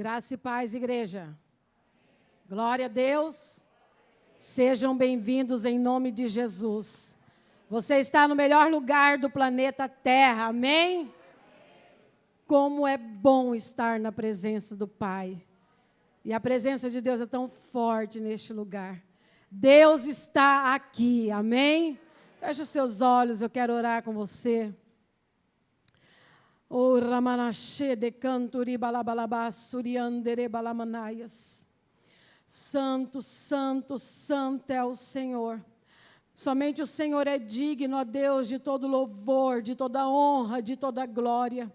Graça e paz, igreja. Glória a Deus. Sejam bem-vindos em nome de Jesus. Você está no melhor lugar do planeta Terra, amém? Como é bom estar na presença do Pai. E a presença de Deus é tão forte neste lugar. Deus está aqui, amém? Feche os seus olhos, eu quero orar com você. O Ramanashe de Canturi Balabalaba Suriandere Balamanaias. Santo, santo, santo é o Senhor. Somente o Senhor é digno, ó Deus, de todo louvor, de toda honra, de toda glória.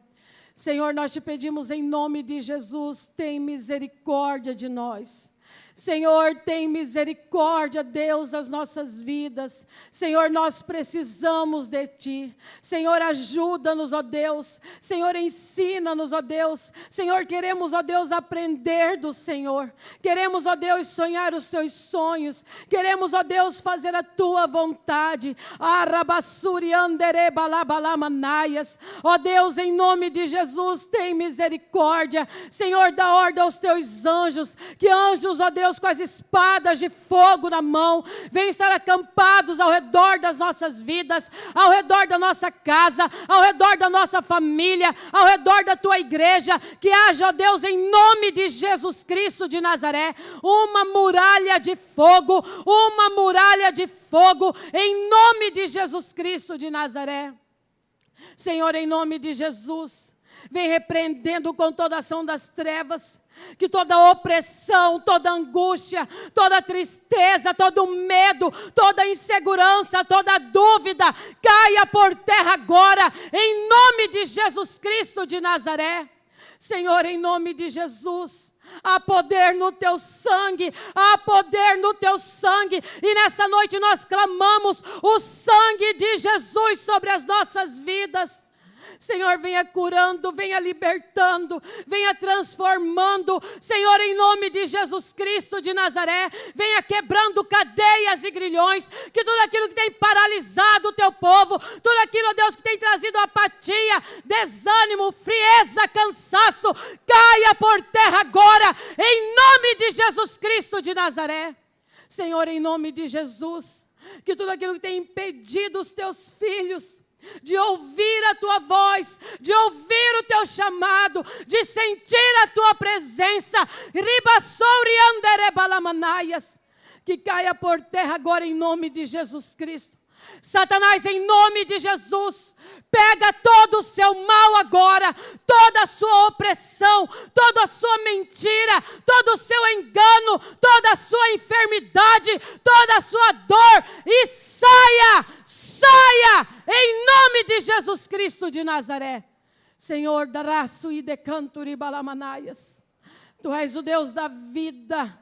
Senhor, nós te pedimos em nome de Jesus, tem misericórdia de nós. Senhor, tem misericórdia, Deus, das nossas vidas. Senhor, nós precisamos de Ti. Senhor, ajuda-nos, ó Deus. Senhor, ensina-nos, ó Deus. Senhor, queremos, ó Deus, aprender do Senhor. Queremos, ó Deus, sonhar os Teus sonhos. Queremos, ó Deus, fazer a Tua vontade. Ó Deus, em nome de Jesus, tem misericórdia. Senhor, dá ordem aos Teus anjos, que anjos, ó Deus, com as espadas de fogo na mão, venham estar acampados ao redor das nossas vidas, ao redor da nossa casa, ao redor da nossa família, ao redor da Tua igreja, que haja, ó Deus, em nome de Jesus Cristo de Nazaré, uma muralha de fogo, em nome de Jesus Cristo de Nazaré. Senhor, em nome de Jesus, vem repreendendo com toda a ação das trevas, que toda opressão, toda angústia, toda tristeza, todo medo, toda insegurança, toda dúvida, caia por terra agora, em nome de Jesus Cristo de Nazaré. Senhor, em nome de Jesus, há poder no Teu sangue, e nessa noite nós clamamos o sangue de Jesus sobre as nossas vidas. Senhor, venha curando, venha libertando, venha transformando. Senhor, em nome de Jesus Cristo de Nazaré, venha quebrando cadeias e grilhões, que tudo aquilo que tem paralisado o Teu povo, tudo aquilo, Deus, que tem trazido apatia, desânimo, frieza, cansaço, caia por terra agora, em nome de Jesus Cristo de Nazaré. Senhor, em nome de Jesus, que tudo aquilo que tem impedido os Teus filhos de ouvir a Tua voz, de ouvir o Teu chamado, de sentir a Tua presença, que caia por terra agora em nome de Jesus Cristo. Satanás, em nome de Jesus, pega todo o seu mal agora, toda a sua opressão, toda a sua mentira, todo o seu engano, toda a sua enfermidade, toda a sua dor, e saia, em nome de Jesus Cristo de Nazaré. Senhor, daraço e decanturi balamanaias, Tu és o Deus da vida.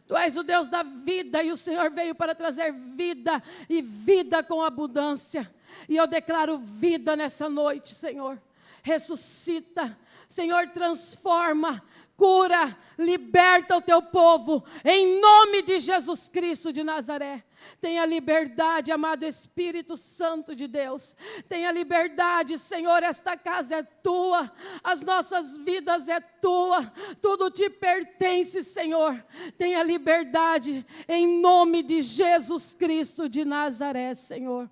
Tu és o Deus da vida, e o Senhor veio para trazer vida, e vida com abundância. E eu declaro vida nessa noite, Senhor. Ressuscita, Senhor, transforma, cura, liberta o Teu povo, em nome de Jesus Cristo de Nazaré. Tenha liberdade, amado Espírito Santo de Deus. Tenha liberdade, Senhor, esta casa é Tua, as nossas vidas é Tua, tudo Te pertence, Senhor. Tenha liberdade, em nome de Jesus Cristo de Nazaré, Senhor.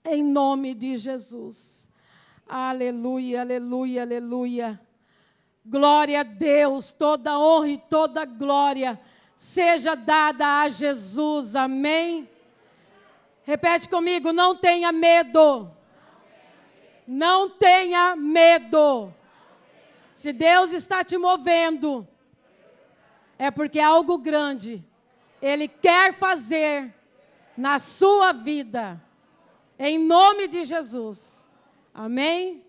Em nome de Jesus. Aleluia, aleluia, aleluia. Glória a Deus, toda honra e toda glória seja dada a Jesus, amém? Repete comigo, não tenha medo. Não tenha medo. Se Deus está te movendo, é porque algo grande Ele quer fazer na sua vida, em nome de Jesus, amém?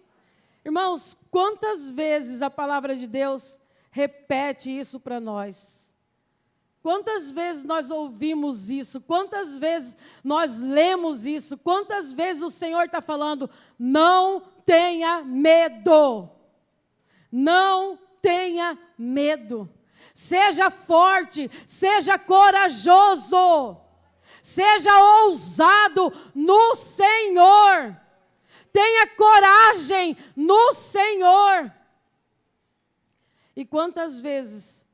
Irmãos, quantas vezes a palavra de Deus repete isso para nós? Quantas vezes nós ouvimos isso? Quantas vezes nós lemos isso? Quantas vezes o Senhor está falando, não tenha medo. Não tenha medo. Seja forte, seja corajoso. Seja ousado no Senhor. Tenha coragem no Senhor. E quantas vezes,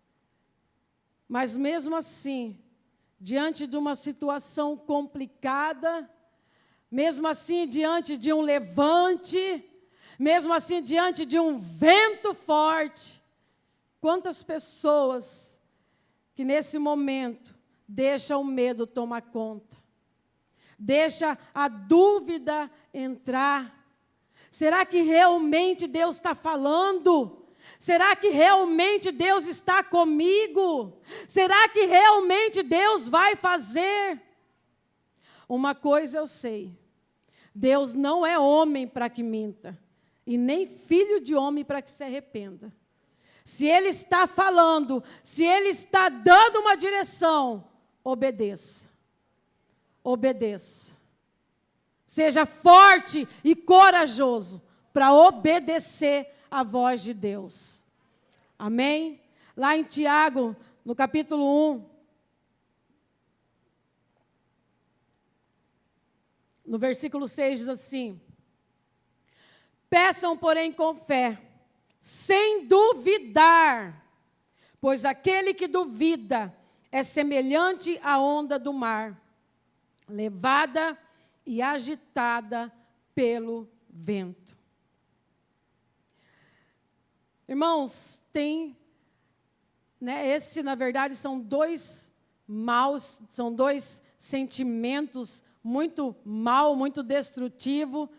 mas mesmo assim, diante de uma situação complicada, mesmo assim diante de um levante, mesmo assim diante de um vento forte, quantas pessoas que nesse momento deixam o medo tomar conta, deixa a dúvida entrar. Será que realmente Deus está falando? Será que realmente Deus está comigo? Será que realmente Deus vai fazer? Uma coisa eu sei, Deus não é homem para que minta, e nem filho de homem para que se arrependa. Se Ele está falando, se Ele está dando uma direção, obedeça. Obedeça. Seja forte e corajoso para obedecer a voz de Deus. Amém? Lá em Tiago, no capítulo 1, no versículo 6 diz assim: peçam, porém, com fé, sem duvidar, pois aquele que duvida é semelhante à onda do mar, levada e agitada pelo vento. Irmãos, esse, na verdade, são dois maus, são dois sentimentos muito mal, muito destrutivo,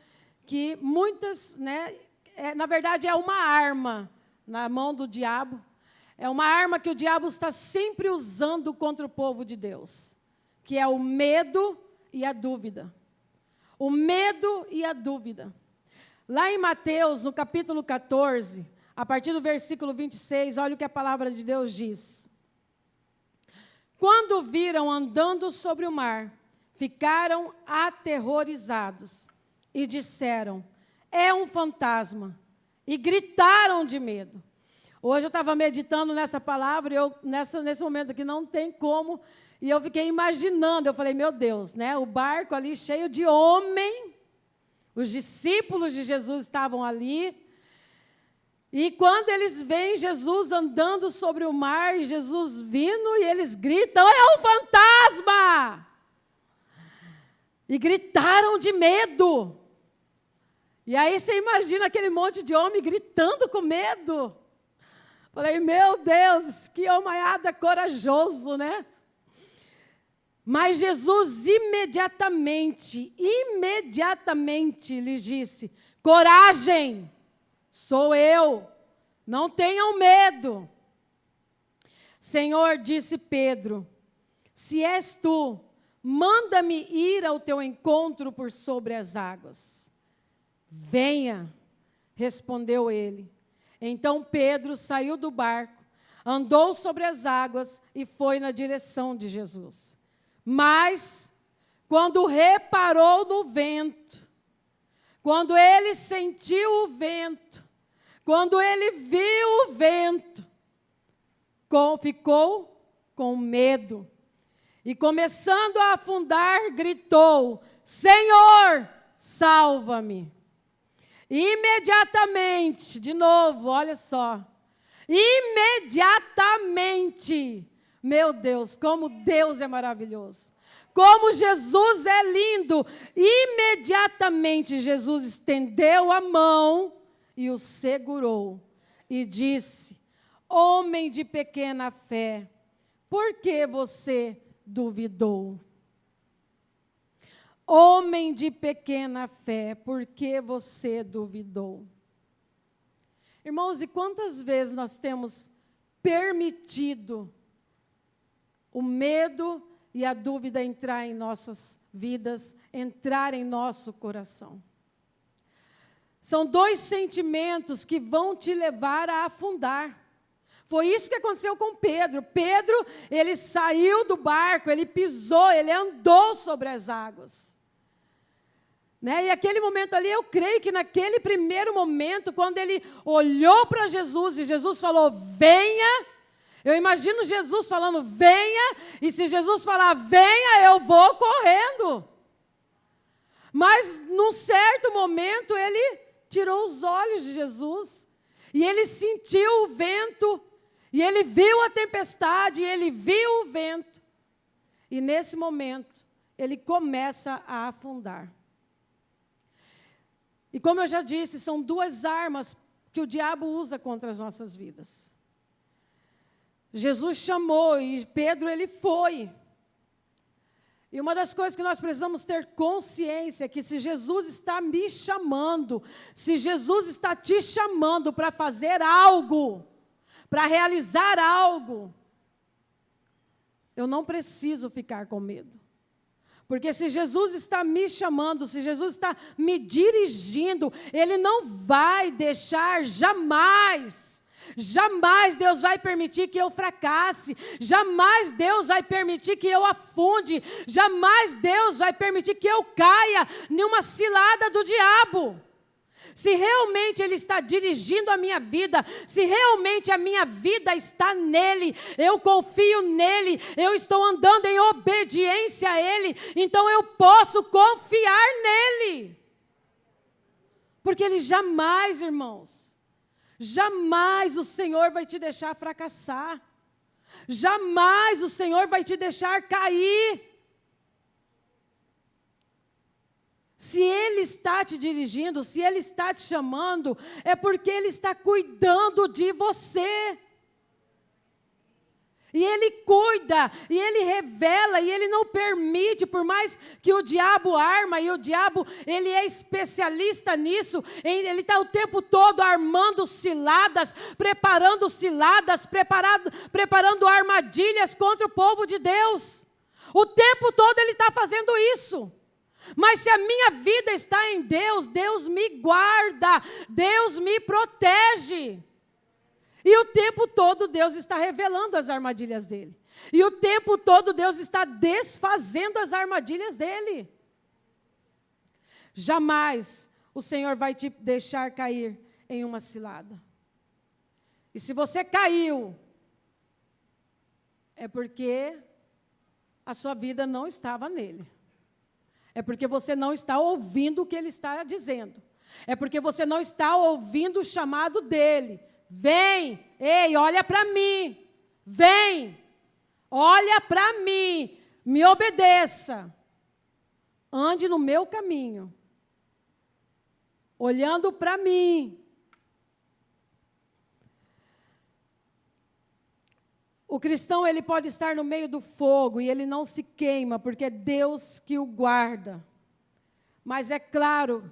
que muitas, na verdade, é uma arma na mão do diabo, é uma arma que o diabo está sempre usando contra o povo de Deus, que é o medo e a dúvida. O medo e a dúvida. Lá em Mateus, no capítulo 14, a partir do versículo 26, olha o que a palavra de Deus diz. Quando viram andando sobre o mar, ficaram aterrorizados e disseram: é um fantasma, e gritaram de medo. Hoje eu estava meditando nessa palavra, e nesse momento aqui não tem como, e eu fiquei imaginando, eu falei, meu Deus, o barco ali cheio de homem, os discípulos de Jesus estavam ali, e quando eles veem Jesus andando sobre o mar, e Jesus vindo, e eles gritam: é um fantasma! E gritaram de medo. E aí você imagina aquele monte de homem gritando com medo. Falei, meu Deus, que homaiada corajoso, né? Mas Jesus imediatamente lhes disse: coragem! Sou eu, não tenham medo. Senhor, disse Pedro, se és tu, manda-me ir ao teu encontro por sobre as águas. Venha, respondeu ele. Então Pedro saiu do barco, andou sobre as águas e foi na direção de Jesus. Mas, quando reparou no vento, quando ele sentiu o vento, quando ele viu o vento, ficou com medo. E começando a afundar, gritou: Senhor, salva-me. Imediatamente, de novo, olha só. Imediatamente, meu Deus, como Deus é maravilhoso. Como Jesus é lindo. Imediatamente Jesus estendeu a mão e o segurou e disse: homem de pequena fé, por que você duvidou? Homem de pequena fé, por que você duvidou? Irmãos, e quantas vezes nós temos permitido o medo e a dúvida entrar em nossas vidas, entrar em nosso coração? São dois sentimentos que vão te levar a afundar. Foi isso que aconteceu com Pedro. Pedro, ele saiu do barco, ele pisou, ele andou sobre as águas. E aquele momento ali, eu creio que naquele primeiro momento, quando ele olhou para Jesus e Jesus falou, venha, eu imagino Jesus falando, venha, e se Jesus falar, venha, eu vou correndo. Mas, num certo momento, ele tirou os olhos de Jesus. E ele sentiu o vento, e ele viu a tempestade, e ele viu o vento. E nesse momento, ele começa a afundar. E como eu já disse, são duas armas que o diabo usa contra as nossas vidas. Jesus chamou e Pedro, ele foi. E uma das coisas que nós precisamos ter consciência é que se Jesus está me chamando, se Jesus está te chamando para fazer algo, para realizar algo, eu não preciso ficar com medo. Porque se Jesus está me chamando, se Jesus está me dirigindo, Ele não vai deixar jamais Deus vai permitir que eu fracasse, jamais Deus vai permitir que eu afunde, jamais Deus vai permitir que eu caia em uma cilada do diabo. Se realmente Ele está dirigindo a minha vida, se realmente a minha vida está nele, eu confio nele, eu estou andando em obediência a Ele, então eu posso confiar nele. Porque Ele jamais, irmãos, jamais o Senhor vai te deixar fracassar, jamais o Senhor vai te deixar cair. Se Ele está te dirigindo, se Ele está te chamando, é porque Ele está cuidando de você. E Ele cuida, e Ele revela, e Ele não permite, por mais que o diabo arma, e o diabo, ele é especialista nisso, ele está o tempo todo armando ciladas, preparando armadilhas contra o povo de Deus. O tempo todo ele está fazendo isso. Mas se a minha vida está em Deus, Deus me guarda, Deus me protege. E o tempo todo Deus está revelando as armadilhas dele. E o tempo todo Deus está desfazendo as armadilhas dele. Jamais o Senhor vai te deixar cair em uma cilada. E se você caiu, é porque a sua vida não estava nele. É porque você não está ouvindo o que Ele está dizendo. É porque você não está ouvindo o chamado dEle. Vem, ei, olha para mim. Vem, olha para mim. Me obedeça. Ande no meu caminho. Olhando para mim. O cristão, ele pode estar no meio do fogo e ele não se queima, porque é Deus que o guarda. Mas é claro,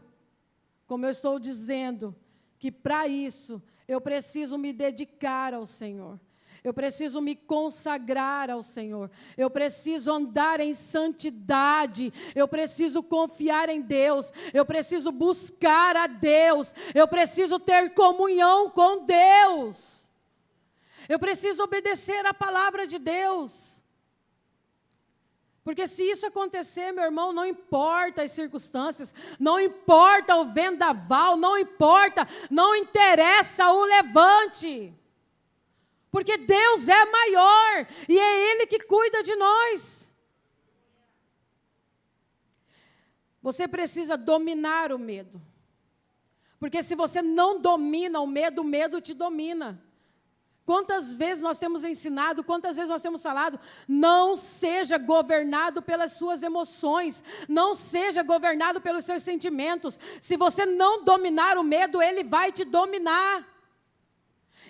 como eu estou dizendo, que para isso eu preciso me dedicar ao Senhor. Eu preciso me consagrar ao Senhor. Eu preciso andar em santidade. Eu preciso confiar em Deus. Eu preciso buscar a Deus. Eu preciso ter comunhão com Deus. Eu preciso obedecer a palavra de Deus. Porque se isso acontecer, meu irmão, não importa as circunstâncias, não importa o vendaval, não interessa o levante. Porque Deus é maior e é Ele que cuida de nós. Você precisa dominar o medo. Porque se você não domina o medo te domina. Quantas vezes nós temos ensinado, quantas vezes nós temos falado, não seja governado pelas suas emoções, não seja governado pelos seus sentimentos. Se você não dominar o medo, ele vai te dominar.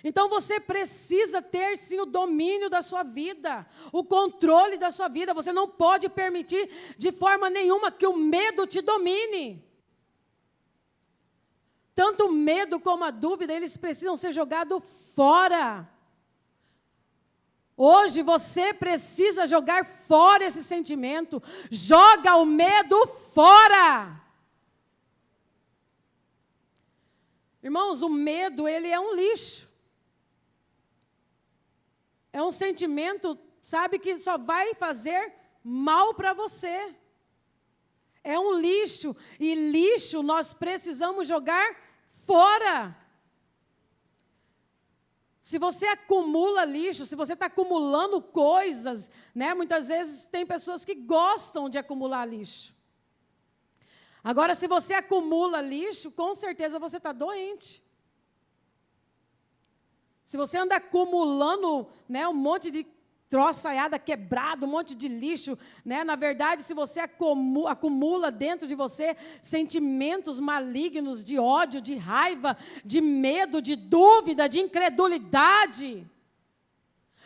Então você precisa ter sim o domínio da sua vida, o controle da sua vida. Você não pode permitir de forma nenhuma que o medo te domine. Tanto o medo como a dúvida, eles precisam ser jogados fora. Hoje você precisa jogar fora esse sentimento. Joga o medo fora. Irmãos, o medo, ele é um lixo. É um sentimento, sabe, que só vai fazer mal para você. É um lixo. E lixo nós precisamos jogar fora. Se você acumula lixo, se você está acumulando coisas, né? Muitas vezes tem pessoas que gostam de acumular lixo. Agora, se você acumula lixo, com certeza você está doente. Se você anda acumulando, né, um monte de troçaiada quebrado, um monte de lixo, né? Na verdade, se você acumula dentro de você sentimentos malignos de ódio, de raiva, de medo, de dúvida, de incredulidade,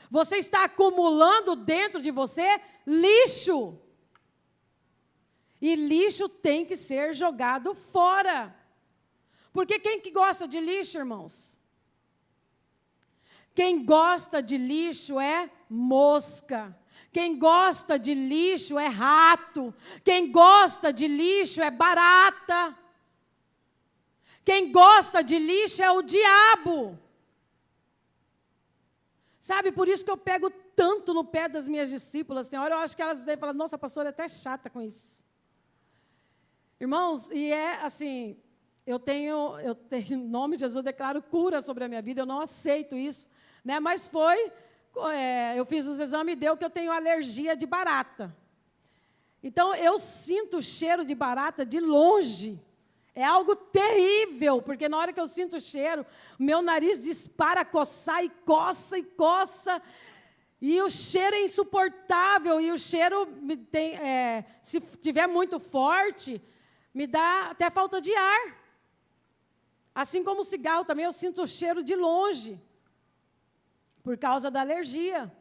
você está acumulando dentro de você lixo. E lixo tem que ser jogado fora. Porque quem que gosta de lixo, irmãos? Quem gosta de lixo é mosca. Quem gosta de lixo é rato. Quem gosta de lixo é barata. Quem gosta de lixo é o diabo. Sabe, por isso que eu pego tanto no pé das minhas discípulas. Tem hora eu acho que elas devem falar, nossa, a pastora é até chata com isso. Irmãos, e é assim, eu tenho, em nome de Jesus, eu declaro cura sobre a minha vida, eu não aceito isso. Né? Mas eu fiz os exames e deu que eu tenho alergia de barata. Então, eu sinto o cheiro de barata de longe. É algo terrível, porque na hora que eu sinto o cheiro, meu nariz dispara a coçar e coça e coça. E o cheiro é insuportável, e o cheiro, se estiver muito forte, me dá até falta de ar. Assim como o cigarro também, eu sinto o cheiro de longe. Por causa da alergia.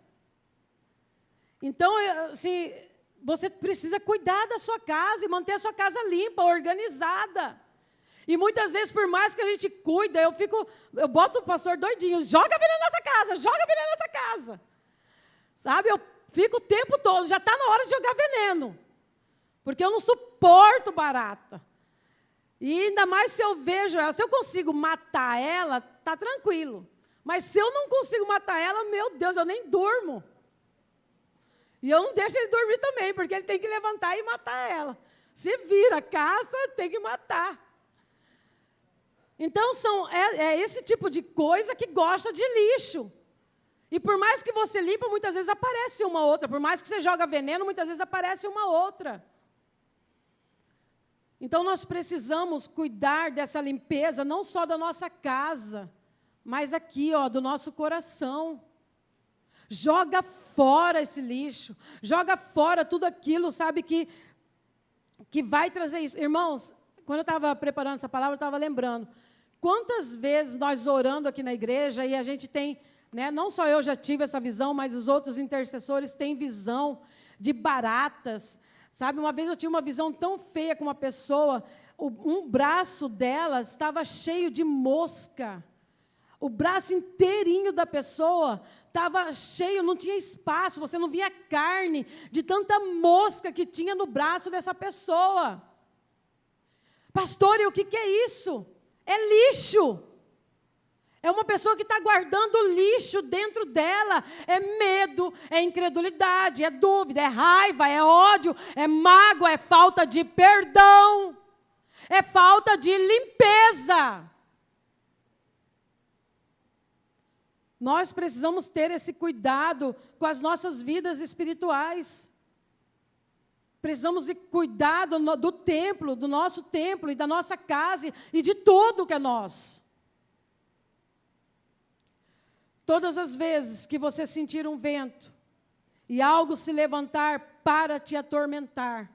Então, assim, você precisa cuidar da sua casa e manter a sua casa limpa, organizada. E muitas vezes, por mais que a gente cuida, eu boto o pastor doidinho, joga veneno nessa casa, joga veneno nessa casa. Sabe, eu fico o tempo todo, já está na hora de jogar veneno. Porque eu não suporto barata. E ainda mais se eu vejo ela, se eu consigo matar ela, está tranquilo. Mas se eu não consigo matar ela, meu Deus, eu nem durmo. E eu não deixo ele dormir também, porque ele tem que levantar e matar ela. Se vira, caça, tem que matar. Então, é esse tipo de coisa que gosta de lixo. E por mais que você limpa, muitas vezes aparece uma outra. Por mais que você joga veneno, muitas vezes aparece uma outra. Então, nós precisamos cuidar dessa limpeza, não só da nossa casa, mas aqui, ó, do nosso coração. Joga fora esse lixo. Joga fora tudo aquilo, sabe, que vai trazer isso. Irmãos, quando eu estava preparando essa palavra, eu estava lembrando. Quantas vezes nós orando aqui na igreja, e a gente tem, né, não só eu já tive essa visão, mas os outros intercessores têm visão de baratas. Sabe, uma vez eu tinha uma visão tão feia com uma pessoa, um braço dela estava cheio de mosca. O braço inteirinho da pessoa estava cheio, não tinha espaço, você não via carne, de tanta mosca que tinha no braço dessa pessoa. Pastor, e o que é isso? É lixo. É uma pessoa que está guardando lixo dentro dela. É medo, é incredulidade, é dúvida, é raiva, é ódio, é mágoa, é falta de perdão, é falta de limpeza. Nós precisamos ter esse cuidado com as nossas vidas espirituais. Precisamos de cuidado do templo, do nosso templo e da nossa casa e de tudo que é nosso. Todas as vezes que você sentir um vento e algo se levantar para te atormentar,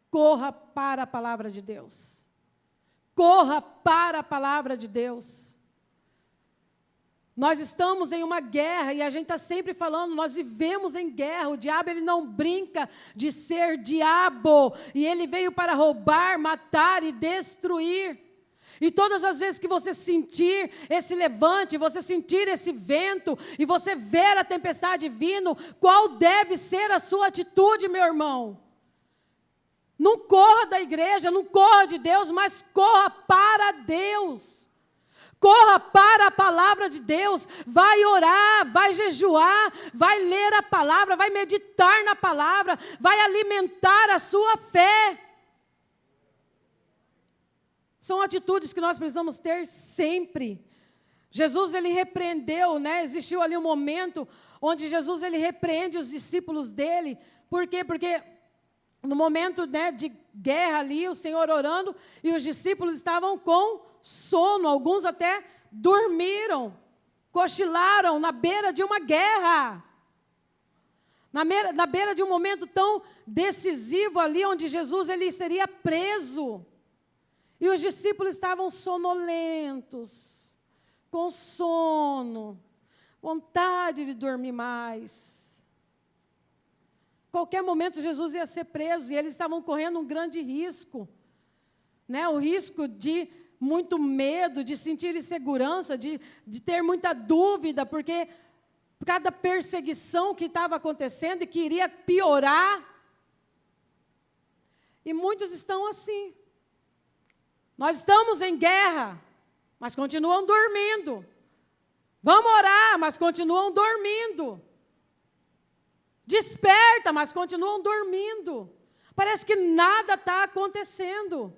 corra para a palavra de Deus. Corra para a palavra de Deus. Nós estamos em uma guerra e a gente está sempre falando, nós vivemos em guerra. O diabo, ele não brinca de ser diabo. E ele veio para roubar, matar e destruir. E todas as vezes que você sentir esse levante, você sentir esse vento, e você ver a tempestade vindo, qual deve ser a sua atitude, meu irmão? Não corra da igreja, não corra de Deus, mas corra para Deus. Corra para a palavra de Deus, vai orar, vai jejuar, vai ler a palavra, vai meditar na palavra, vai alimentar a sua fé. São atitudes que nós precisamos ter sempre. Jesus, ele repreendeu, né? Existiu ali um momento onde Jesus, ele repreende os discípulos dele. Por quê? Porque no momento, né, de guerra ali, o Senhor orando, e os discípulos estavam com sono, alguns até dormiram. cochilaram na beira de uma guerra. Na beira de um momento tão decisivo ali, onde Jesus ele seria preso. E os discípulos estavam sonolentos, com sono, vontade de dormir mais. Qualquer momento Jesus ia ser preso e eles estavam correndo um grande risco, né? O risco de muito medo, de sentir insegurança, de ter muita dúvida, porque cada perseguição que estava acontecendo e que iria piorar. E muitos estão assim. Nós estamos em guerra, mas continuam dormindo. Vamos orar, mas continuam dormindo. Desperta, mas continuam dormindo. Parece que nada está acontecendo.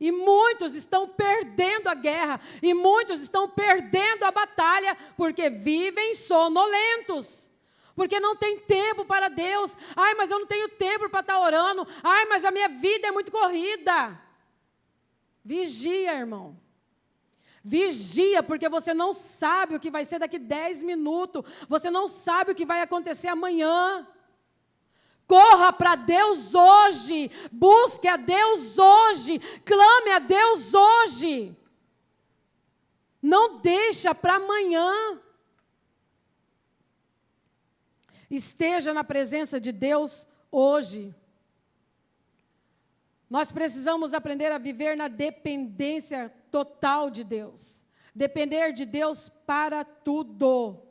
E muitos estão perdendo a guerra, e muitos estão perdendo a batalha, porque vivem sonolentos. Porque não tem tempo para Deus. Ai, mas eu não tenho tempo para estar orando. Ai, mas a minha vida é muito corrida. Vigia, irmão. Vigia, porque você não sabe o que vai ser daqui 10 minutos. Você não sabe o que vai acontecer amanhã. Corra para Deus hoje. Busque a Deus hoje. Clame a Deus hoje. Não deixa para amanhã. Esteja na presença de Deus hoje. Nós precisamos aprender a viver na dependência total de Deus. Depender de Deus para tudo.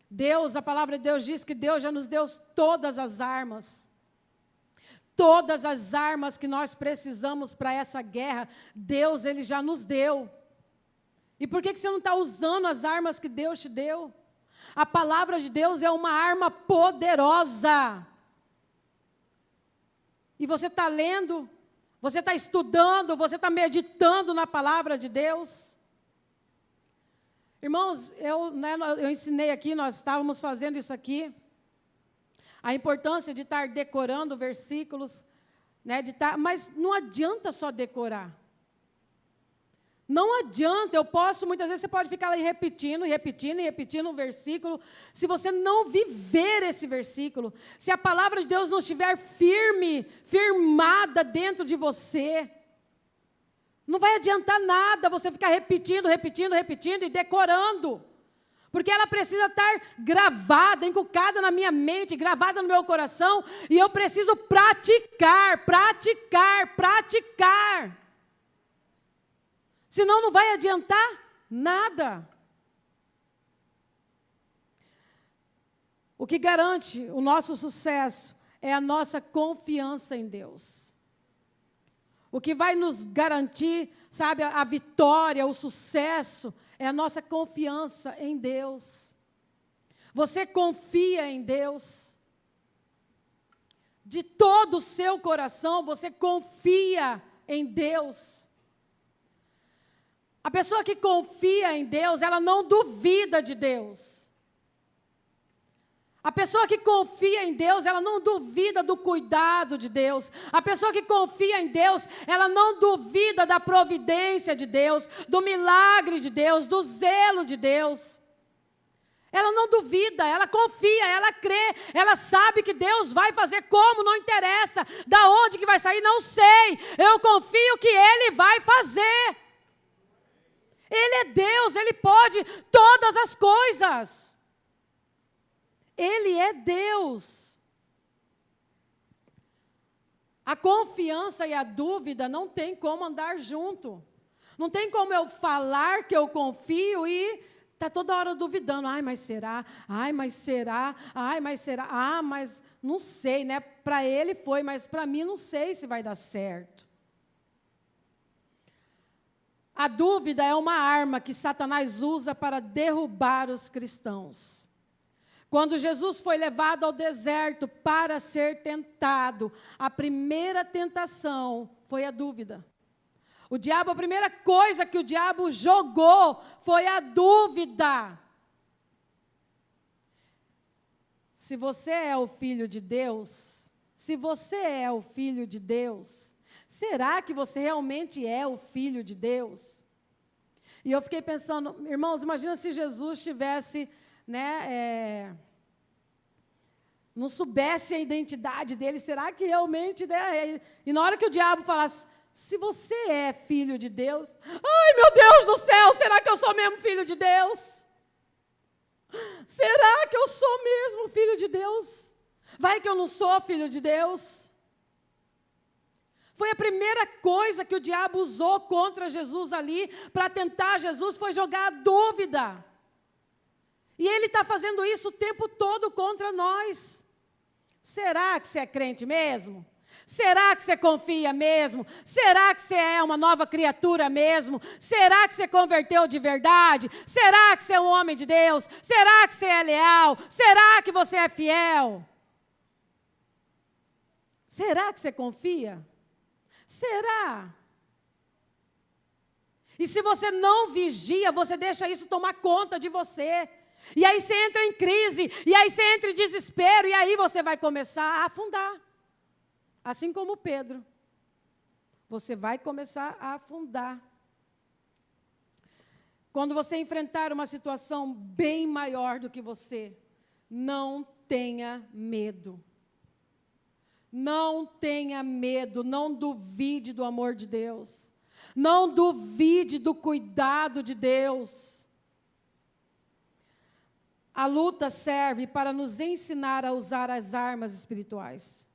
Deus, a palavra de Deus diz que Deus já nos deu todas as armas. Todas as armas que nós precisamos para essa guerra, Deus, Ele já nos deu. E por que você não está usando as armas que Deus te deu? A palavra de Deus é uma arma poderosa. E você está lendo, você está estudando, você está meditando na palavra de Deus. Irmãos, eu ensinei aqui, nós estávamos fazendo isso aqui, a importância de estar decorando versículos, né, mas não adianta só decorar. Não adianta, muitas vezes você pode ficar aí repetindo um versículo, se você não viver esse versículo, se a palavra de Deus não estiver firmada dentro de você, não vai adiantar nada você ficar repetindo e decorando, porque ela precisa estar gravada, encucada na minha mente, gravada no meu coração, e eu preciso praticar. Senão não vai adiantar nada. O que garante o nosso sucesso é a nossa confiança em Deus. O que vai nos garantir, sabe, a vitória, o sucesso, é a nossa confiança em Deus. Você confia em Deus? De todo o seu coração, você confia em Deus? A pessoa que confia em Deus, ela não duvida de Deus. A pessoa que confia em Deus, ela não duvida do cuidado de Deus. A pessoa que confia em Deus, ela não duvida da providência de Deus, do milagre de Deus, do zelo de Deus. Ela não duvida, ela confia, ela crê, ela sabe que Deus vai fazer como, não interessa. Da onde que vai sair, não sei. Eu confio que Ele vai fazer. Ele é Deus, Ele pode todas as coisas. Ele é Deus. A confiança e a dúvida não tem como andar junto. Não tem como eu falar que eu confio e está toda hora duvidando. Ai, mas será? Ai, mas será? Ai, mas será? Ah, mas não sei, né? Para ele foi, mas para mim não sei se vai dar certo. A dúvida é uma arma que Satanás usa para derrubar os cristãos. Quando Jesus foi levado ao deserto para ser tentado, a primeira tentação foi a dúvida. A primeira coisa que o diabo jogou foi a dúvida. Se você é o filho de Deus, será que você realmente é o filho de Deus? E eu fiquei pensando, irmãos, imagina se Jesus tivesse, né, não soubesse a identidade dele, será que realmente, né? E na hora que o diabo falasse, se você é filho de Deus, ai meu Deus do céu, será que eu sou mesmo filho de Deus? Será que eu sou mesmo filho de Deus? Vai que eu não sou filho de Deus? Foi a primeira coisa que o diabo usou contra Jesus ali, para tentar Jesus, foi jogar a dúvida. E ele está fazendo isso o tempo todo contra nós. Será que você é crente mesmo? Será que você confia mesmo? Será que você é uma nova criatura mesmo? Será que você converteu de verdade? Será que você é um homem de Deus? Será que você é leal? Será que você é fiel? Será que você confia? Será? E se você não vigia, você deixa isso tomar conta de você. E aí você entra em crise, e aí você entra em desespero, e aí você vai começar a afundar. Assim como Pedro. Você vai começar a afundar. Quando você enfrentar uma situação bem maior do que você, não tenha medo. Não tenha medo, não duvide do amor de Deus. Não duvide do cuidado de Deus. A luta serve para nos ensinar a usar as armas espirituais.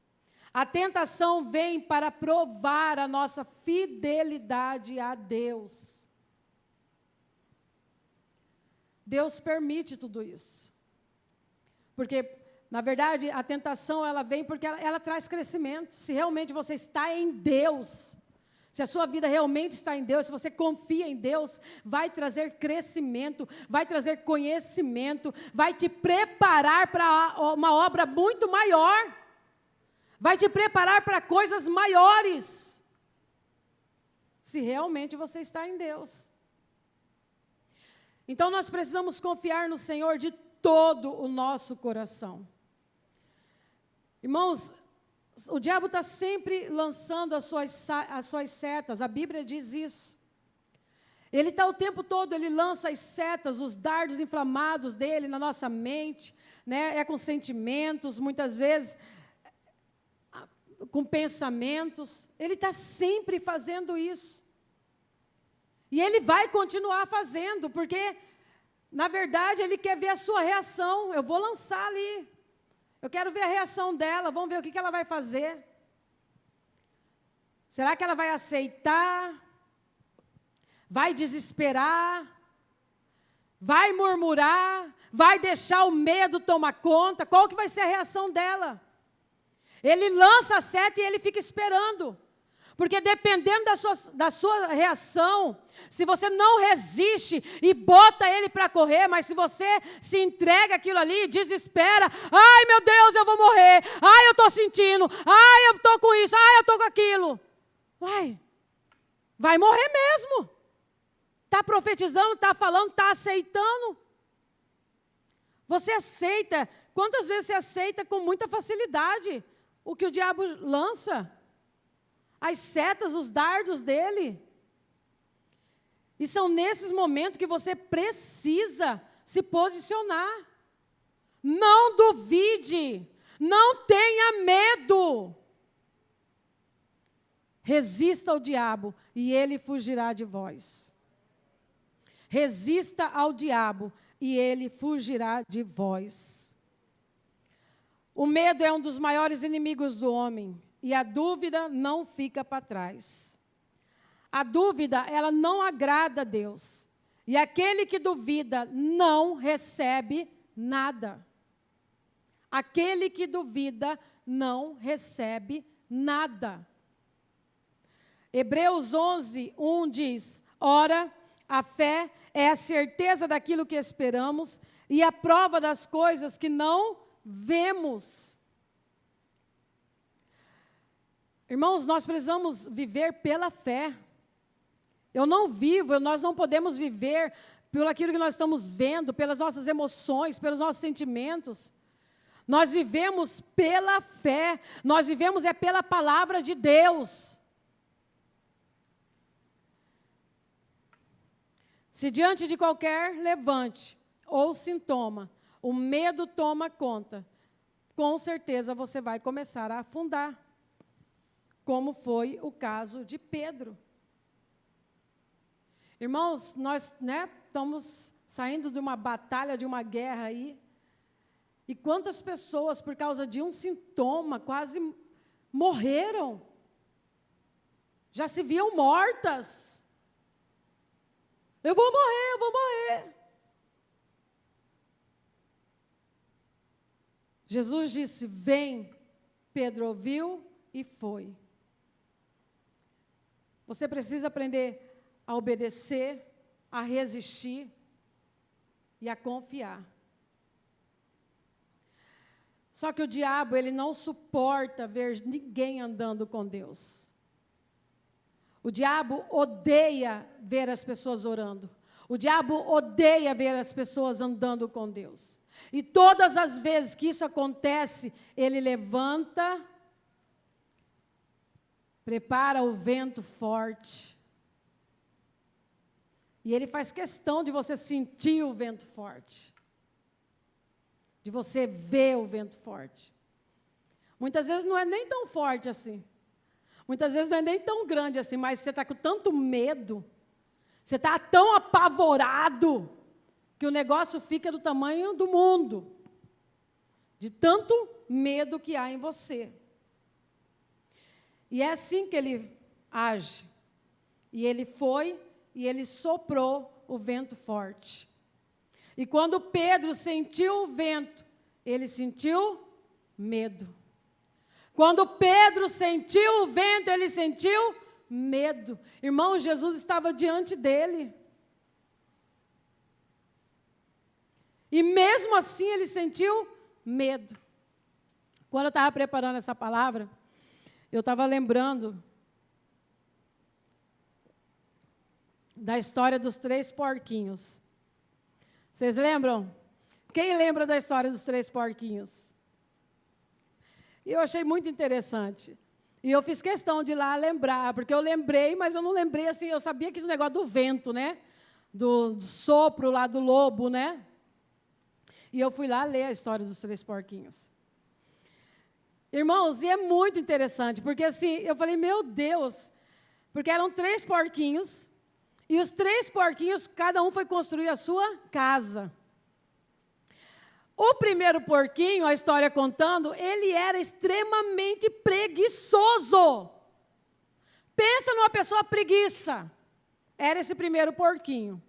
A tentação vem para provar a nossa fidelidade a Deus. Deus permite tudo isso. Porque, na verdade, a tentação ela vem porque ela traz crescimento. Se realmente você está em Deus, se a sua vida realmente está em Deus, se você confia em Deus, vai trazer crescimento, vai trazer conhecimento, vai te preparar para uma obra muito maior. Vai te preparar para coisas maiores. Se realmente você está em Deus. Então nós precisamos confiar no Senhor de todo o nosso coração. Irmãos, o diabo está sempre lançando as suas setas, a Bíblia diz isso. Ele está o tempo todo, ele lança as setas, os dardos inflamados dele na nossa mente, né? É com sentimentos, muitas vezes com pensamentos, ele está sempre fazendo isso. E ele vai continuar fazendo, porque, na verdade, ele quer ver a sua reação. Eu vou lançar ali. Eu quero ver a reação dela, vamos ver o que ela vai fazer. Será que ela vai aceitar? Vai desesperar? Vai murmurar? Vai deixar o medo tomar conta? Qual que vai ser a reação dela? Ele lança a seta e ele fica esperando. Porque dependendo da sua reação, se você não resiste e bota ele para correr, mas se você se entrega aquilo ali, desespera, ai meu Deus, eu vou morrer, ai eu estou sentindo, ai eu estou com isso, ai eu estou com aquilo. Vai morrer mesmo. Está profetizando, está falando, está aceitando. Você aceita, quantas vezes você aceita com muita facilidade o que o diabo lança? As setas, os dardos dele. E são nesses momentos que você precisa se posicionar. Não duvide, não tenha medo. Resista ao diabo e ele fugirá de vós. Resista ao diabo e ele fugirá de vós. O medo é um dos maiores inimigos do homem. E a dúvida não fica para trás. A dúvida, ela não agrada a Deus. E aquele que duvida não recebe nada. Aquele que duvida não recebe nada. Hebreus 11:1 diz: ora, a fé é a certeza daquilo que esperamos e a prova das coisas que não vemos. Irmãos, nós precisamos viver pela fé. Eu não vivo, nós não podemos viver pelo aquilo que nós estamos vendo, pelas nossas emoções, pelos nossos sentimentos. Nós vivemos pela fé, nós vivemos pela palavra de Deus. Se diante de qualquer levante ou sintoma, o medo toma conta, com certeza você vai começar a afundar, como foi o caso de Pedro. Irmãos, nós estamos saindo de uma batalha, de uma guerra aí, e quantas pessoas, por causa de um sintoma, quase morreram, já se viam mortas. Eu vou morrer. Jesus disse, vem. Pedro ouviu e foi. Você precisa aprender a obedecer, a resistir e a confiar. Só que o diabo, ele não suporta ver ninguém andando com Deus. O diabo odeia ver as pessoas orando. O diabo odeia ver as pessoas andando com Deus. E todas as vezes que isso acontece, ele levanta, prepara o vento forte. E ele faz questão de você sentir o vento forte. De você ver o vento forte. Muitas vezes não é nem tão forte assim. Muitas vezes não é nem tão grande assim, mas você está com tanto medo, você está tão apavorado, que o negócio fica do tamanho do mundo, de tanto medo que há em você. E é assim que ele age. E ele foi e ele soprou o vento forte. E quando Pedro sentiu o vento, ele sentiu medo. Quando Pedro sentiu o vento, ele sentiu medo. Irmão, Jesus estava diante dele. E mesmo assim ele sentiu medo. Quando eu estava preparando essa palavra, eu estava lembrando da história dos 3 porquinhos. Vocês lembram? Quem lembra da história dos 3 porquinhos? E eu achei muito interessante. E eu fiz questão de ir lá lembrar, porque eu lembrei, mas eu não lembrei assim, eu sabia que o negócio do vento, né? Do sopro lá do lobo, né? E eu fui lá ler a história dos 3 porquinhos. Irmãos, e é muito interessante, porque assim, eu falei, meu Deus, porque eram 3 porquinhos, e os 3 porquinhos, cada um foi construir a sua casa. O primeiro porquinho, a história contando, ele era extremamente preguiçoso. Pensa numa pessoa preguiça. Era esse primeiro porquinho.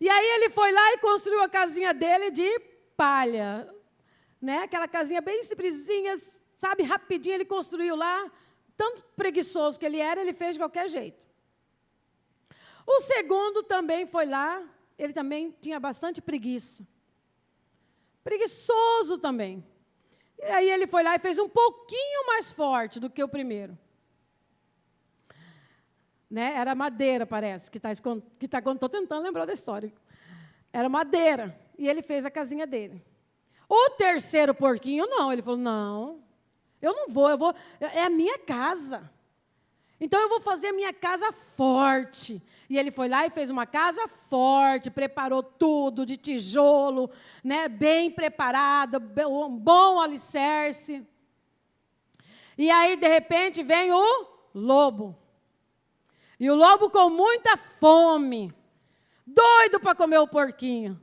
E aí ele foi lá e construiu a casinha dele de palha. Né? Aquela casinha bem simplesinha, sabe, rapidinho ele construiu lá. Tanto preguiçoso que ele era, ele fez de qualquer jeito. O segundo também foi lá, ele também tinha bastante preguiça. Preguiçoso também. E aí ele foi lá e fez um pouquinho mais forte do que o primeiro. Né? Era madeira, parece, estou tentando lembrar da história. Era madeira, e ele fez a casinha dele. O terceiro porquinho, não, ele falou, não, eu não vou, é a minha casa. Então eu vou fazer a minha casa forte. E ele foi lá e fez uma casa forte, preparou tudo de tijolo, né, bem preparado, um bom alicerce. E aí, de repente, vem o lobo. E o lobo com muita fome, doido para comer o porquinho.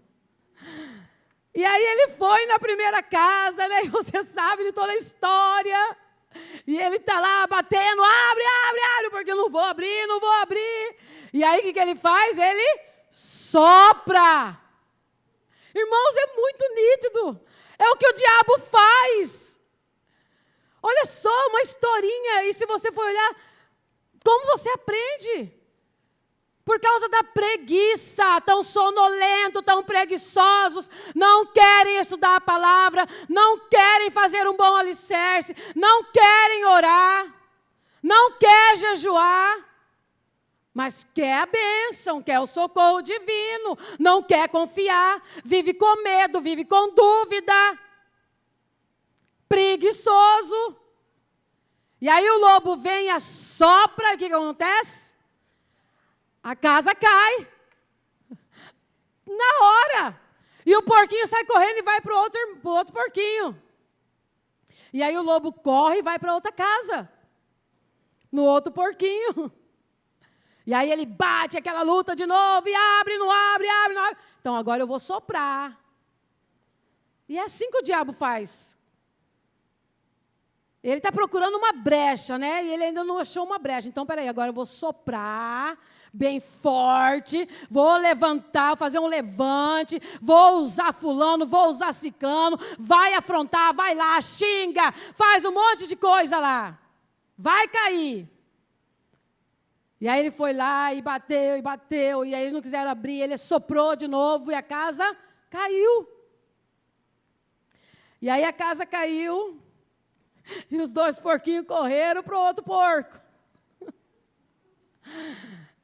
E aí ele foi na primeira casa, né, e você sabe de toda a história. E ele está lá batendo, abre, porque eu não vou abrir. E aí o que ele faz? Ele sopra. Irmãos, é muito nítido. É o que o diabo faz. Olha só, uma historinha. E se você for olhar, como você aprende? Por causa da preguiça, tão sonolento, tão preguiçosos, não querem estudar a palavra, não querem fazer um bom alicerce, não querem orar, não quer jejuar, mas quer a bênção, quer o socorro divino, não quer confiar, vive com medo, vive com dúvida, preguiçoso. E aí o lobo vem e assopra, o que acontece? A casa cai. na hora. E o porquinho sai correndo e vai para o outro porquinho. E aí o lobo corre e vai para outra casa. No outro porquinho. E aí ele bate aquela luta de novo, e abre, não abre, abre, não abre. Então agora eu vou soprar. E é assim que o diabo faz. Ele está procurando uma brecha, né? E ele ainda não achou uma brecha. Então, peraí, agora eu vou soprar bem forte, vou levantar, fazer um levante, vou usar fulano, vou usar ciclano, vai afrontar, vai lá, xinga, faz um monte de coisa lá. Vai cair. E aí ele foi lá e bateu, e aí eles não quiseram abrir, ele soprou de novo e a casa caiu. E aí a casa caiu, e os 2 porquinhos correram para o outro porco.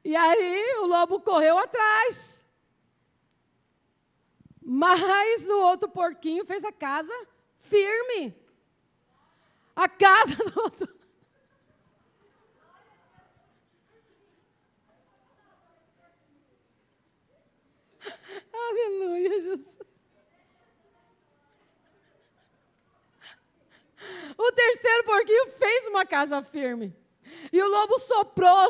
E aí o lobo correu atrás. Mas o outro porquinho fez a casa firme. A casa do outro... Aleluia, Jesus. O terceiro porquinho fez uma casa firme. E o lobo soprou,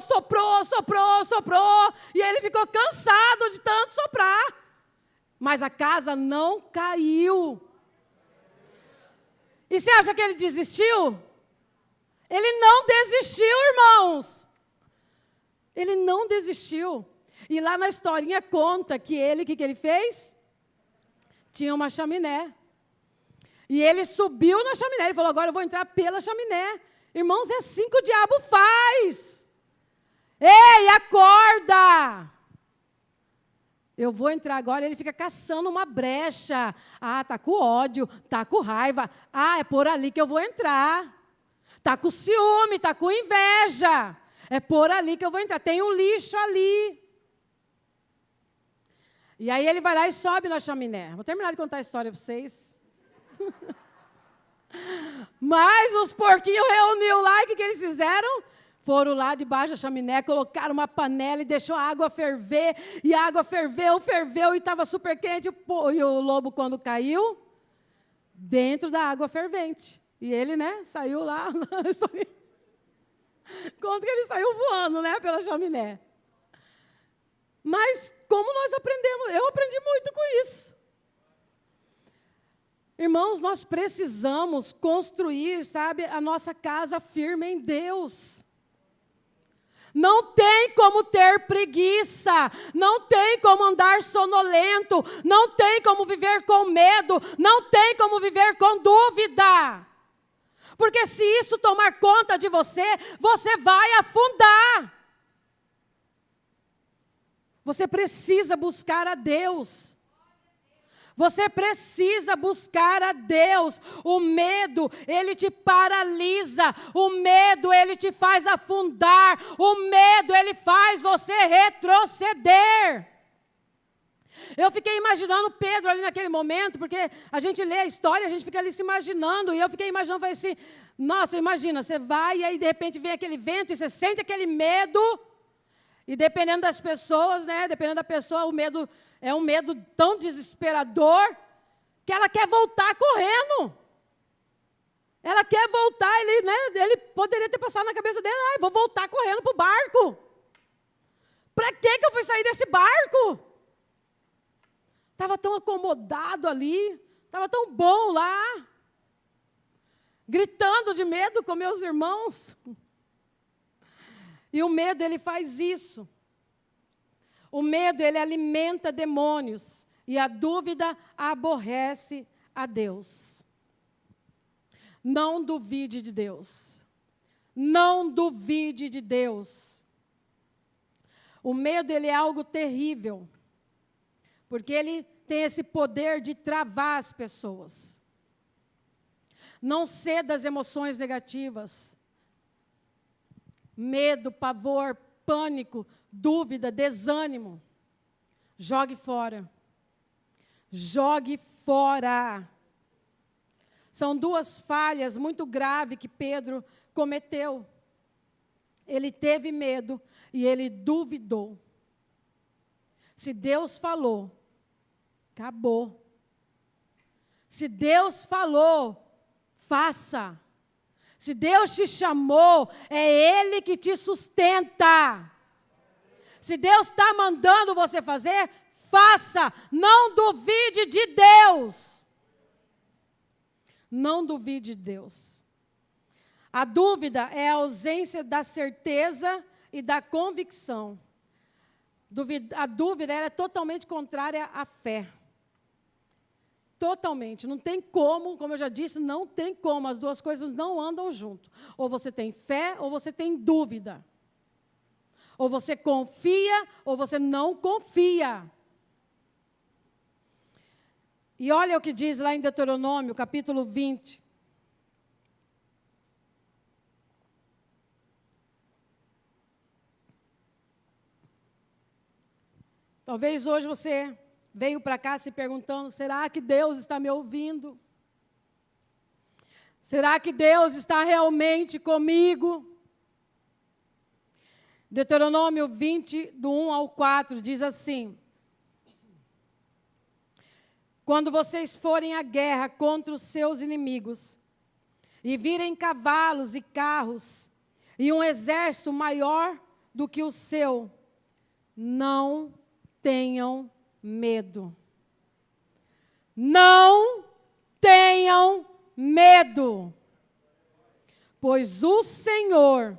e ele ficou cansado de tanto soprar. Mas a casa não caiu. E você acha que ele desistiu? Ele não desistiu, irmãos. Ele não desistiu. E lá na historinha conta que ele, o que ele fez? Tinha uma chaminé. E ele subiu na chaminé, ele falou, agora eu vou entrar pela chaminé. Irmãos, é assim que o diabo faz. Ei, acorda! Eu vou entrar agora, ele fica caçando uma brecha. Ah, está com ódio, está com raiva. Ah, é por ali que eu vou entrar. Está com ciúme, está com inveja. É por ali que eu vou entrar, tem um lixo ali. E aí ele vai lá e sobe na chaminé. Vou terminar de contar a história para vocês. Mas os porquinhos reuniu lá, e o que eles fizeram? Foram lá debaixo da chaminé, colocaram uma panela e deixou a água ferver, e a água ferveu, e estava super quente, e o lobo, quando caiu, dentro da água fervente. E ele, né, saiu lá, conta que ele saiu voando, né, pela chaminé. Mas, como nós aprendemos, eu aprendi muito com isso. Irmãos, nós precisamos construir, sabe, a nossa casa firme em Deus. Não tem como ter preguiça, não tem como andar sonolento, não tem como viver com medo, não tem como viver com dúvida. Porque se isso tomar conta de você, você vai afundar. Você precisa buscar a Deus. Você precisa buscar a Deus. O medo, ele te paralisa. O medo, ele te faz afundar. O medo, ele faz você retroceder. Eu fiquei imaginando Pedro ali naquele momento, porque a gente lê a história, a gente fica ali se imaginando, e eu fiquei imaginando, falei assim, nossa, imagina, você vai e aí de repente vem aquele vento e você sente aquele medo, e dependendo das pessoas, né, dependendo da pessoa, o medo é um medo tão desesperador, que ela quer voltar correndo. Ela quer voltar, ele poderia ter passado na cabeça dele, vou voltar correndo para o barco. Para que eu fui sair desse barco? Estava tão acomodado ali, estava tão bom lá, gritando de medo com meus irmãos. E o medo, ele faz isso. O medo, ele alimenta demônios, e a dúvida aborrece a Deus. Não duvide de Deus. Não duvide de Deus. O medo, ele é algo terrível, porque ele tem esse poder de travar as pessoas. Não ceda às emoções negativas. Medo, pavor, pânico, dúvida, desânimo. Jogue fora. Jogue fora. São 2 falhas muito graves que Pedro cometeu. Ele teve medo e ele duvidou. Se Deus falou, Acabou. Se Deus falou, faça. Se Deus te chamou, é Ele que te sustenta. Se Deus está mandando você fazer, faça. Não duvide de Deus. Não duvide de Deus. A dúvida é a ausência da certeza e da convicção. A dúvida é totalmente contrária à fé. Totalmente. Não tem como eu já disse, não tem como. As duas coisas não andam junto. Ou você tem fé, ou você tem dúvida. Ou você confia, ou você não confia. E olha o que diz lá em Deuteronômio, capítulo 20. Talvez hoje você veio para cá se perguntando, será que Deus está me ouvindo? Será que Deus está realmente comigo? Deuteronômio 20, do 1 ao 4, diz assim: quando vocês forem à guerra contra os seus inimigos, e virem cavalos e carros, e um exército maior do que o seu, não tenham medo. Não tenham medo, pois o Senhor,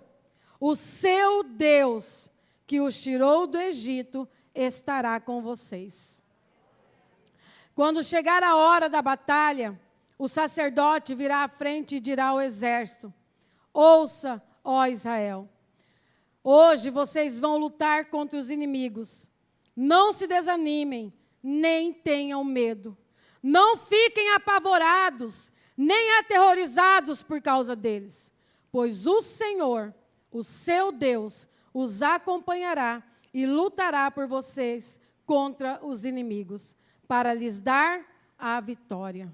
o seu Deus, que os tirou do Egito, estará com vocês. Quando chegar a hora da batalha, o sacerdote virá à frente e dirá ao exército: ouça, ó Israel, hoje vocês vão lutar contra os inimigos. Não se desanimem, nem tenham medo. Não fiquem apavorados, nem aterrorizados por causa deles, pois o Senhor, o seu Deus, os acompanhará e lutará por vocês contra os inimigos, para lhes dar a vitória.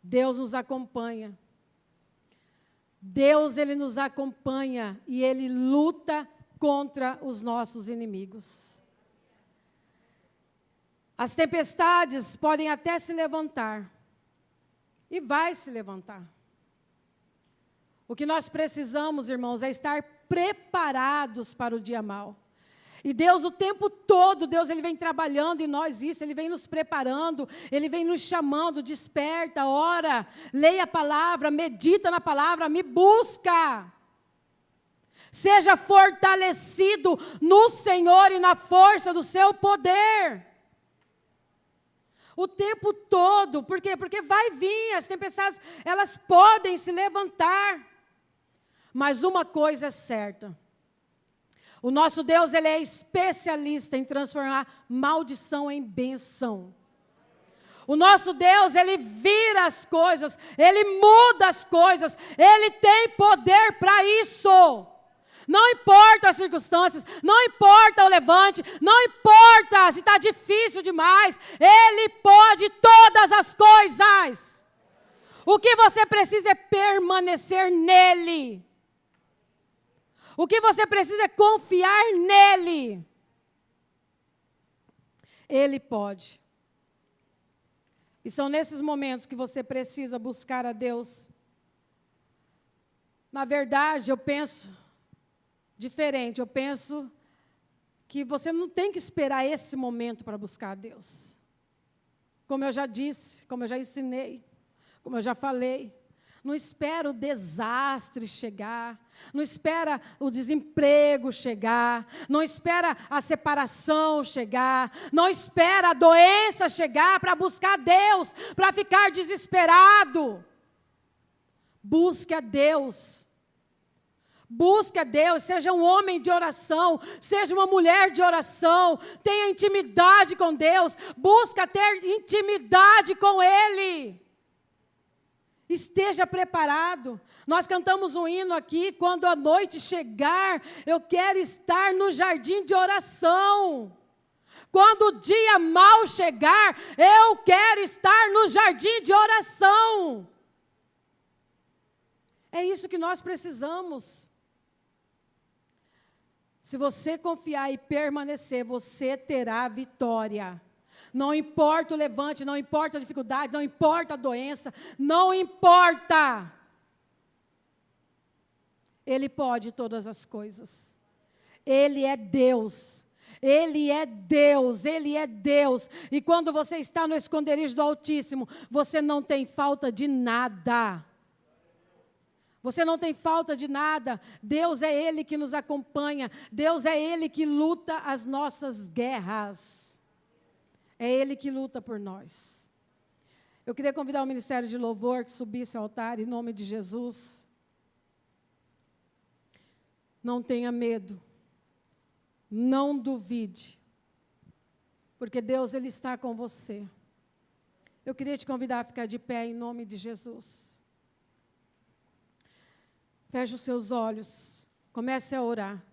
Deus nos acompanha. Deus, Ele nos acompanha e Ele luta contra os nossos inimigos. As tempestades podem até se levantar, e vai se levantar. O que nós precisamos, irmãos, é estar preparados para o dia mau. E Deus, o tempo todo, Deus, Ele vem trabalhando em nós isso, Ele vem nos preparando, Ele vem nos chamando, desperta, ora, leia a palavra, medita na palavra, me busca. Seja fortalecido no Senhor e na força do seu poder. O tempo todo, por quê? Porque vai vir, as tempestades, elas podem se levantar. Mas uma coisa é certa. O nosso Deus, Ele é especialista em transformar maldição em bênção. O nosso Deus, Ele vira as coisas, Ele muda as coisas, Ele tem poder para isso. Não importa as circunstâncias, não importa o levante, não importa se está difícil demais, Ele pode todas as coisas. O que você precisa é permanecer nele. O que você precisa é confiar nele. Ele pode. E são nesses momentos que você precisa buscar a Deus. Na verdade, eu penso diferente. Eu penso que você não tem que esperar esse momento para buscar a Deus. Como eu já disse, como eu já ensinei, como eu já falei. Não espera o desastre chegar, não espera o desemprego chegar, não espera a separação chegar, não espera a doença chegar para buscar Deus, para ficar desesperado. Busque a Deus. Busque a Deus, seja um homem de oração, seja uma mulher de oração, tenha intimidade com Deus, busca ter intimidade com Ele. Esteja preparado. Nós cantamos um hino aqui, quando a noite chegar, eu quero estar no jardim de oração. Quando o dia mau chegar, eu quero estar no jardim de oração. É isso que nós precisamos. Se você confiar e permanecer, você terá vitória. Não importa o levante, não importa a dificuldade, não importa a doença, não importa. Ele pode todas as coisas. Ele é Deus. Ele é Deus, Ele é Deus. E quando você está no esconderijo do Altíssimo, você não tem falta de nada. Você não tem falta de nada. Deus é Ele que nos acompanha. Deus é Ele que luta as nossas guerras. É Ele que luta por nós. Eu queria convidar o Ministério de Louvor que subisse ao altar em nome de Jesus. Não tenha medo. Não duvide. Porque Deus, Ele está com você. Eu queria te convidar a ficar de pé em nome de Jesus. Feche os seus olhos, comece a orar.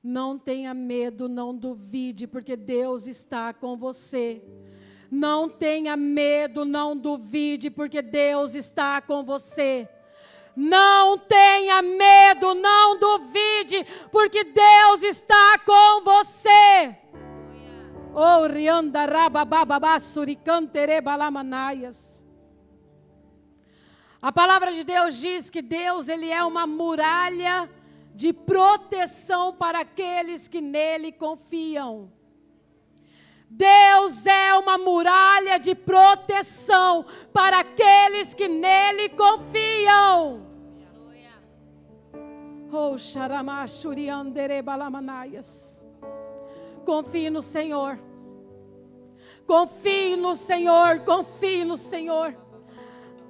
Não tenha medo, não duvide, porque Deus está com você. Não tenha medo, não duvide, porque Deus está com você. Não tenha medo, não duvide, porque Deus está com você. Oh, rianda rabababa suricantere balamanaias. A palavra de Deus diz que Deus, Ele é uma muralha de proteção para aqueles que nele confiam. Deus é uma muralha de proteção para aqueles que nele confiam. Oh, xaramachuriandere balamanaias. Confie no Senhor. Confie no Senhor, confie no Senhor.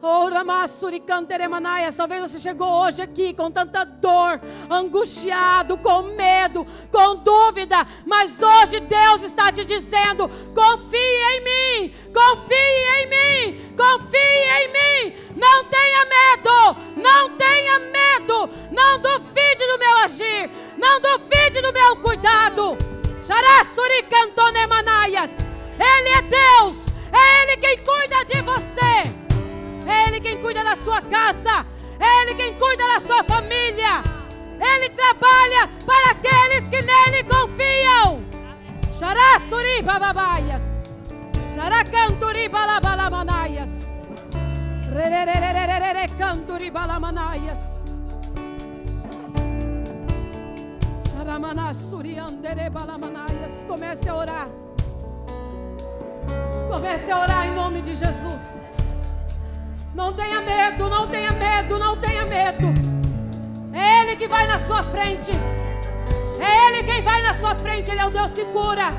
Oh, Ramasuricanteremanaias, talvez você chegou hoje aqui com tanta dor, angustiado, com medo, com dúvida, mas hoje Deus está te dizendo: confie em mim, confie em mim, confie em mim, não tenha medo, não tenha medo, não duvide do meu agir, não duvide do meu cuidado. Xarassuricantonemanaias, Ele é Deus, é Ele quem cuida de você. É Ele quem cuida da sua casa. É Ele quem cuida da sua família. Ele trabalha para aqueles que nele confiam. Xarassuri bababaias. Xaracanturi balabalamanaias. Rerererererere canturi balamanaias. Xaramanassuri andere balamanaias. Comece a orar. Comece a orar em nome de Jesus. Não tenha medo, não tenha medo, não tenha medo. É Ele que vai na sua frente. É Ele quem vai na sua frente. Ele é o Deus que cura.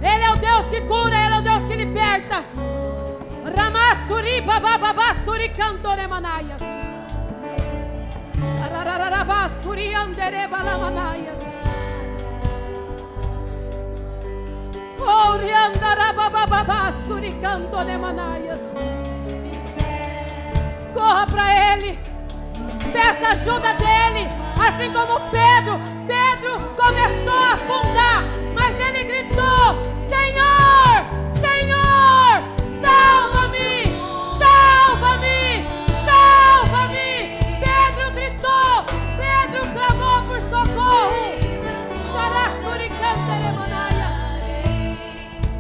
Ele é o Deus que cura, Ele é o Deus que liberta. Ramassuri babababasuri cantoremanaias. Xarararabasuri anderebalamanaias. Oh, riandarabababasuri cantoremanaias. Corra para Ele, peça ajuda dEle, assim como Pedro começou a afundar, mas ele gritou: Senhor, Senhor, salva-me, salva-me, salva-me. Pedro gritou, Pedro clamou por socorro.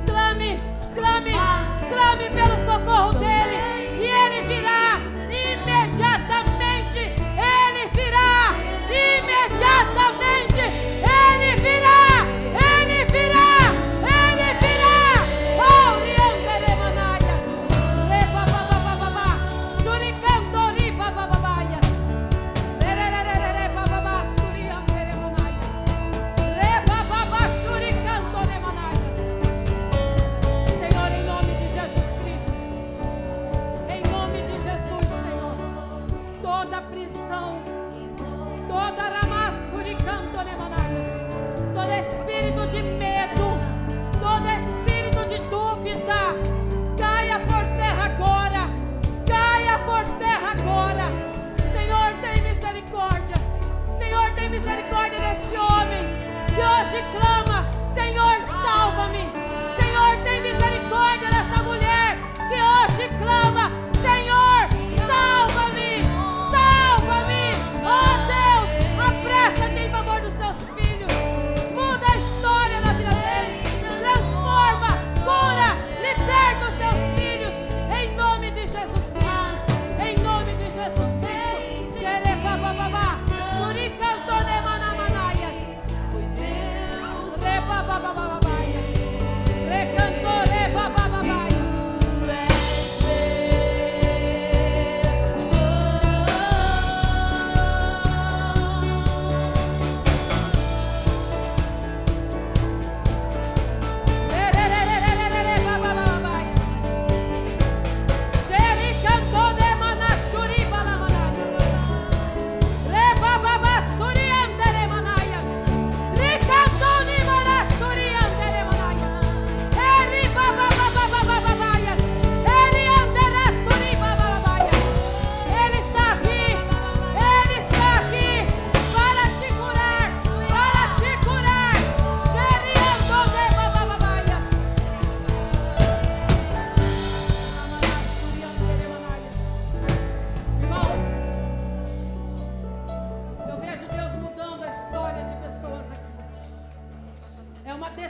Clame, clame, clame pelo socorro dEle, e Ele virá. Imediatamente Ele virá, imediatamente Ele virá, Ele virá, Ele virá. Oh, rianderemanaias, rebababababá, shuricantori babababaias, rerererere bababá, shurianderemanaias, rebababá, shuricantoremanaias. Senhor, em nome de Jesus Cristo, em nome de Jesus, Senhor, toda prisão, toda ramassuricantonemanaias, todo espírito de medo, todo espírito de dúvida, caia por terra agora, caia por terra agora. Senhor, tem misericórdia, Senhor, tem misericórdia deste homem que hoje clama: Senhor, salva-me. Senhor, tem misericórdia dessa mulher que hoje clama: Senhor, salva-me, salva-me. Oh Deus, apressa-te em favor do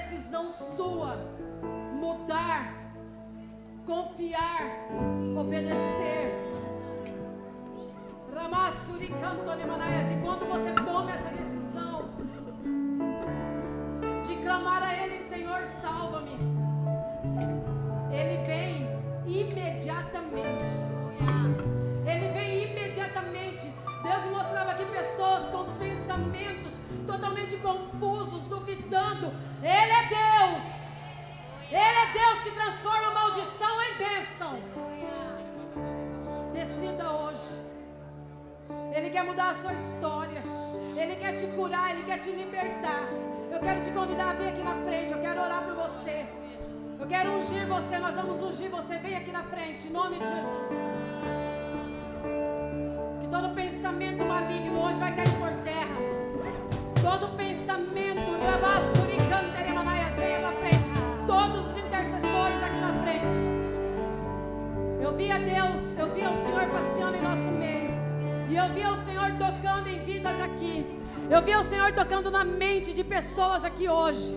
decisão sua mudar, confiar, obedecer. E quando você toma essa decisão de clamar a Ele, Senhor, salva-me, Ele vem imediatamente. Ele vem imediatamente. Deus me mostrava aqui pessoas com pensamentos totalmente confusos, duvidando. Ele é Deus. Ele é Deus que transforma maldição em bênção. Decida hoje. Ele quer mudar a sua história. Ele quer te curar, Ele quer te libertar. Eu quero te convidar a vir aqui na frente. Eu quero orar por você. Eu quero ungir você. Nós vamos ungir você. Vem aqui na frente, em nome de Jesus. Que todo pensamento maligno hoje vai cair por terra. Todo pensamento, venha na frente. Todos os intercessores aqui na frente. Eu via Deus, eu via o Senhor passeando em nosso meio. E eu via o Senhor tocando em vidas aqui. Eu via o Senhor tocando na mente de pessoas aqui hoje.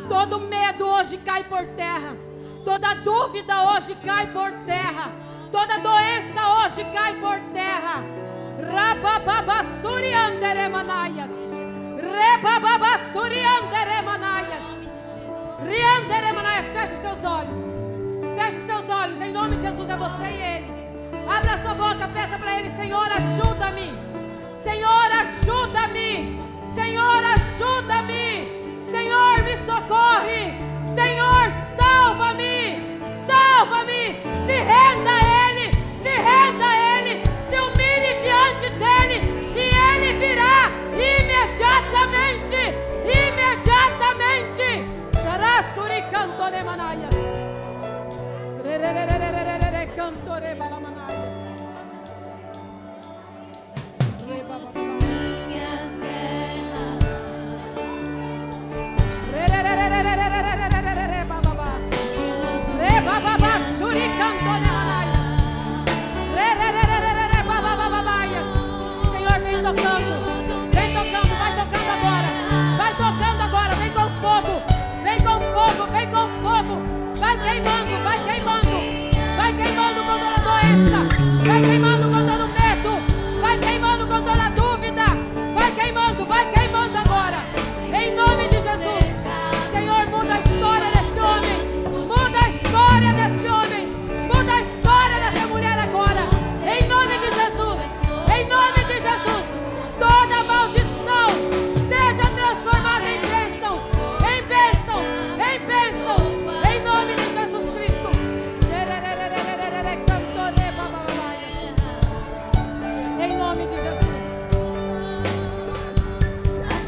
Todo medo hoje cai por terra. Toda dúvida hoje cai por terra. Toda doença hoje cai por terra. Rabababassurianderemanaias. Rebababassurianderemanaias. Rianderemanaias. Feche os seus olhos. Feche os seus olhos. Em nome de Jesus, é você e Ele. Abra sua boca, peça para Ele: Senhor, ajuda-me. Senhor, ajuda-me.